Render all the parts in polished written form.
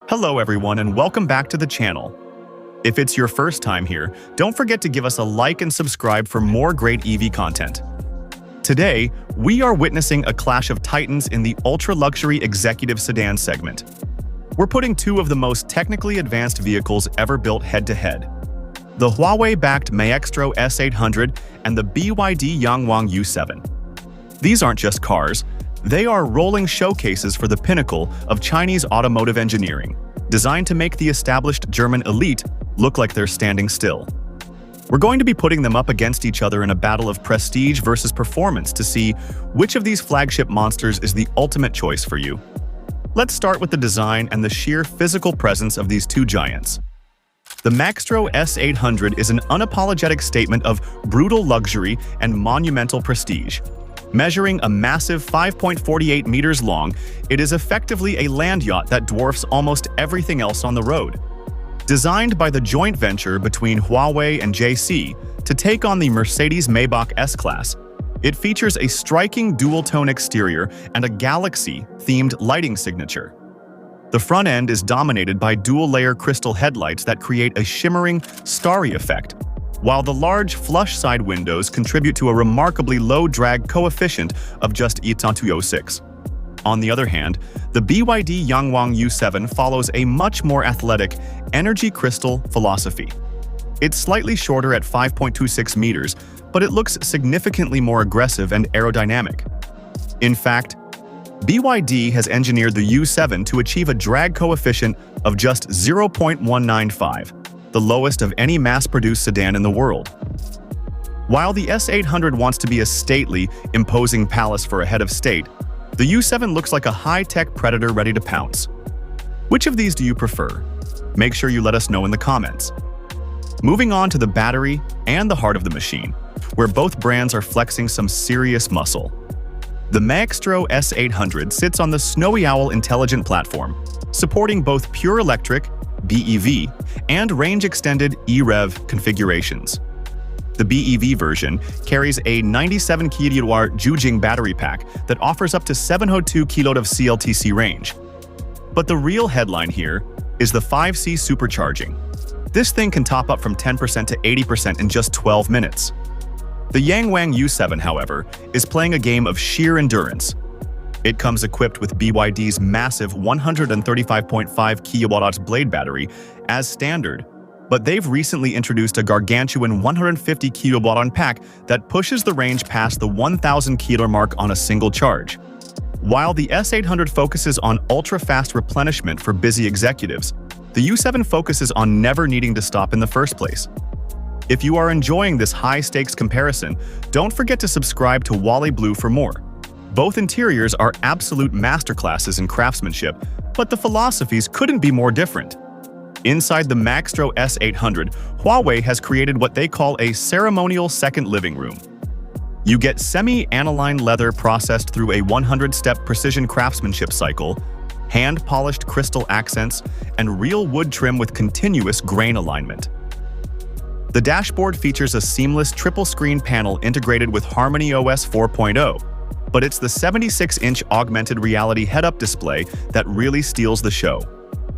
Hello everyone and welcome back to the channel. If it's your first time here, don't forget to give us a like and subscribe for more great EV content. Today, we are witnessing a clash of titans in the ultra-luxury executive sedan segment. We're putting two of the most technically advanced vehicles ever built head-to-head. The Huawei-backed Maextro S800 and the BYD Yangwang U7. These aren't just cars. They are rolling showcases for the pinnacle of Chinese automotive engineering, designed to make the established German elite look like they're standing still. We're going to be putting them up against each other in a battle of prestige versus performance to see which of these flagship monsters is the ultimate choice for you. Let's start with the design and the sheer physical presence of these two giants. The Maextro S800 is an unapologetic statement of brutal luxury and monumental prestige. Measuring a massive 5.48 meters long, it is effectively a land yacht that dwarfs almost everything else on the road. Designed by the joint venture between Huawei and JAC to take on the Mercedes-Maybach S-Class, it features a striking dual-tone exterior and a galaxy-themed lighting signature. The front end is dominated by dual-layer crystal headlights that create a shimmering, starry effect, while the large flush side windows contribute to a remarkably low drag coefficient of just 0.06. On the other hand, the BYD Yangwang U7 follows a much more athletic, energy crystal philosophy. It's slightly shorter at 5.26 meters, but it looks significantly more aggressive and aerodynamic. In fact, BYD has engineered the U7 to achieve a drag coefficient of just 0.195. The lowest of any mass-produced sedan in the world. While the S800 wants to be a stately, imposing palace for a head of state, the U7 looks like a high-tech predator ready to pounce. Which of these do you prefer? Make sure you let us know in the comments. Moving on to the battery and the heart of the machine, where both brands are flexing some serious muscle. The Maextro S800 sits on the Snowy Owl intelligent platform, supporting both pure electric BEV, and range-extended EREV configurations. The BEV version carries a 97 kWh Zhujing battery pack that offers up to 702 km of CLTC range. But the real headline here is the 5C supercharging. This thing can top up from 10% to 80% in just 12 minutes. The Yangwang U7, however, is playing a game of sheer endurance. It comes equipped with BYD's massive 135.5 kWh blade battery as standard, but they've recently introduced a gargantuan 150 kWh pack that pushes the range past the 1,000 km mark on a single charge. While the S800 focuses on ultra-fast replenishment for busy executives, the U7 focuses on never needing to stop in the first place. If you are enjoying this high-stakes comparison, don't forget to subscribe to Wally Blue for more. Both interiors are absolute masterclasses in craftsmanship, but the philosophies couldn't be more different. Inside the Maextro S800, Huawei has created what they call a ceremonial second living room. You get semi-aniline leather processed through a 100-step precision craftsmanship cycle, hand-polished crystal accents, and real wood trim with continuous grain alignment. The dashboard features a seamless triple-screen panel integrated with Harmony OS 4.0, but it's the 76-inch augmented reality head-up display that really steals the show.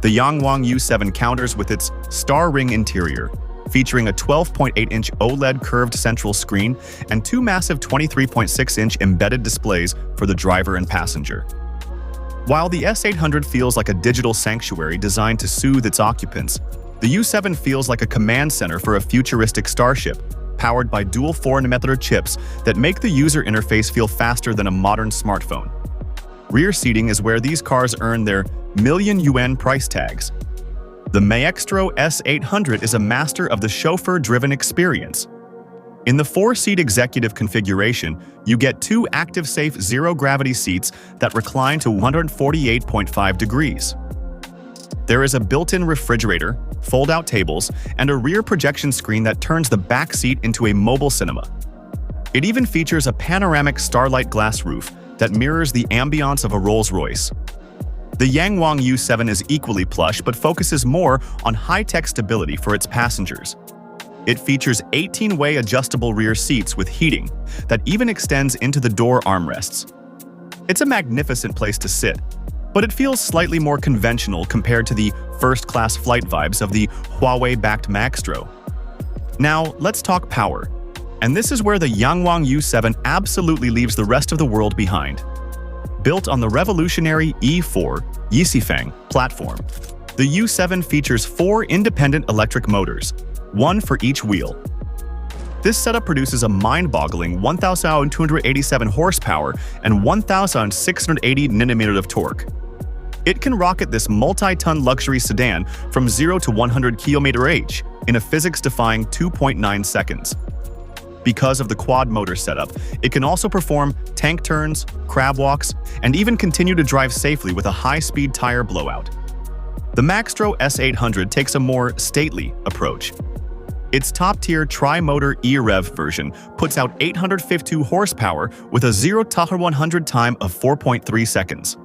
The Yangwang U7 counters with its star ring interior, featuring a 12.8-inch OLED curved central screen and two massive 23.6-inch embedded displays for the driver and passenger. While the S800 feels like a digital sanctuary designed to soothe its occupants, the U7 feels like a command center for a futuristic starship, powered by dual 4nm chips that make the user interface feel faster than a modern smartphone. Rear seating is where these cars earn their million yuan price tags. The Maextro S800 is a master of the chauffeur-driven experience. In the 4-seat executive configuration, you get two active-safe zero-gravity seats that recline to 148.5 degrees. There is a built-in refrigerator, fold-out tables, and a rear projection screen that turns the back seat into a mobile cinema. It even features a panoramic starlight glass roof that mirrors the ambiance of a Rolls-Royce. The Yangwang U7 is equally plush but focuses more on high-tech stability for its passengers. It features 18-way adjustable rear seats with heating that even extends into the door armrests. It's a magnificent place to sit, but it feels slightly more conventional compared to the first-class flight vibes of the Huawei-backed Maextro. Now, let's talk power. And this is where the Yangwang U7 absolutely leaves the rest of the world behind. Built on the revolutionary E4 Yixifang platform, the U7 features 4 independent electric motors, one for each wheel. This setup produces a mind-boggling 1,287 horsepower and 1,680 Nm of torque. It can rocket this multi-ton luxury sedan from 0 to 100 km/h in a physics-defying 2.9 seconds. Because of the quad motor setup, it can also perform tank turns, crab walks, and even continue to drive safely with a high-speed tire blowout. The Maextro S800 takes a more stately approach. Its top-tier tri-motor e-rev version puts out 852 horsepower with a 0 to 100 time of 4.3 seconds.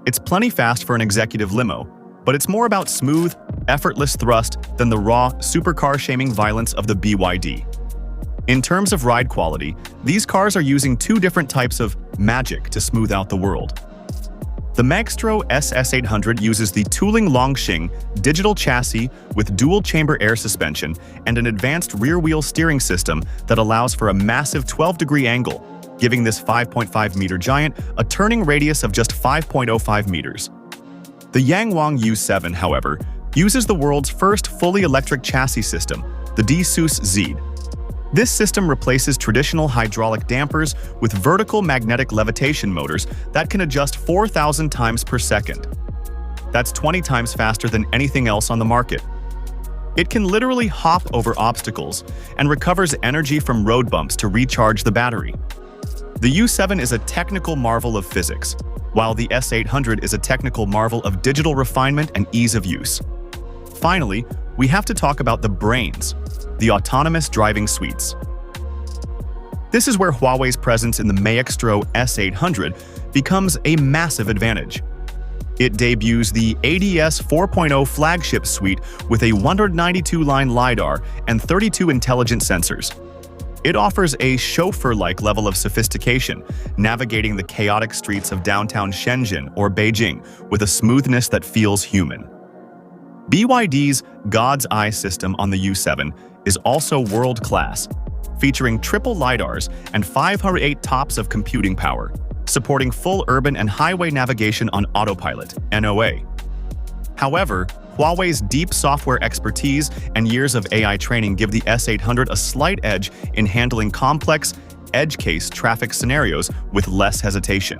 It's plenty fast for an executive limo, but it's more about smooth, effortless thrust than the raw, supercar-shaming violence of the BYD. In terms of ride quality, these cars are using 2 different types of magic to smooth out the world. The Maextro S800 uses the Tooling Longxing digital chassis with dual-chamber air suspension and an advanced rear-wheel steering system that allows for a massive 12-degree angle, giving this 5.5-meter giant a turning radius of just 5.05 meters. The Yangwang U7, however, uses the world's first fully electric chassis system, the dwarfs Z. This system replaces traditional hydraulic dampers with vertical magnetic levitation motors that can adjust 4,000 times per second. That's 20 times faster than anything else on the market. It can literally hop over obstacles and recovers energy from road bumps to recharge the battery. The U7 is a technical marvel of physics, while the S800 is a technical marvel of digital refinement and ease of use. Finally, we have to talk about the brains, the autonomous driving suites. This is where Huawei's presence in the Maextro S800 becomes a massive advantage. It debuts the ADS 4.0 flagship suite with a 192-line LiDAR and 32 intelligent sensors. It offers a chauffeur-like level of sophistication, navigating the chaotic streets of downtown Shenzhen or Beijing with a smoothness that feels human. BYD's God's Eye system on the U7 is also world-class, featuring triple LiDARs and 508 TOPS of computing power, supporting full urban and highway navigation on autopilot (NOA). However, Huawei's deep software expertise and years of AI training give the S800 a slight edge in handling complex, edge-case traffic scenarios with less hesitation.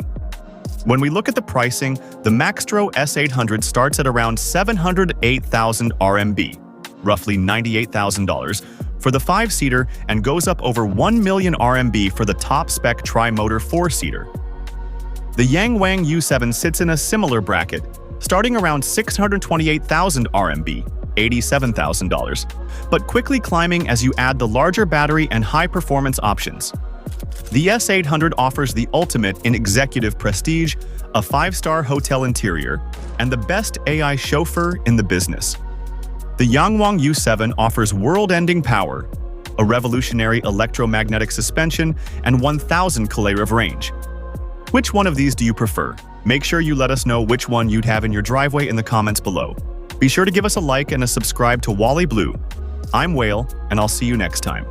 When we look at the pricing, the Maextro S800 starts at around 708,000 RMB, roughly $98,000, for the 5-seater and goes up over 1 million RMB for the top-spec tri-motor 4-seater. The Yangwang U7 sits in a similar bracket, starting around 628,000 RMB, $87,000, but quickly climbing as you add the larger battery and high-performance options. The S800 offers the ultimate in executive prestige, a 5-star hotel interior, and the best AI chauffeur in the business. The Yangwang U7 offers world-ending power, a revolutionary electromagnetic suspension, and 1,000 km of range. Which one of these do you prefer? Make sure you let us know which one you'd have in your driveway in the comments below. Be sure to give us a like and a subscribe to Wally Blue. I'm Whale, and I'll see you next time.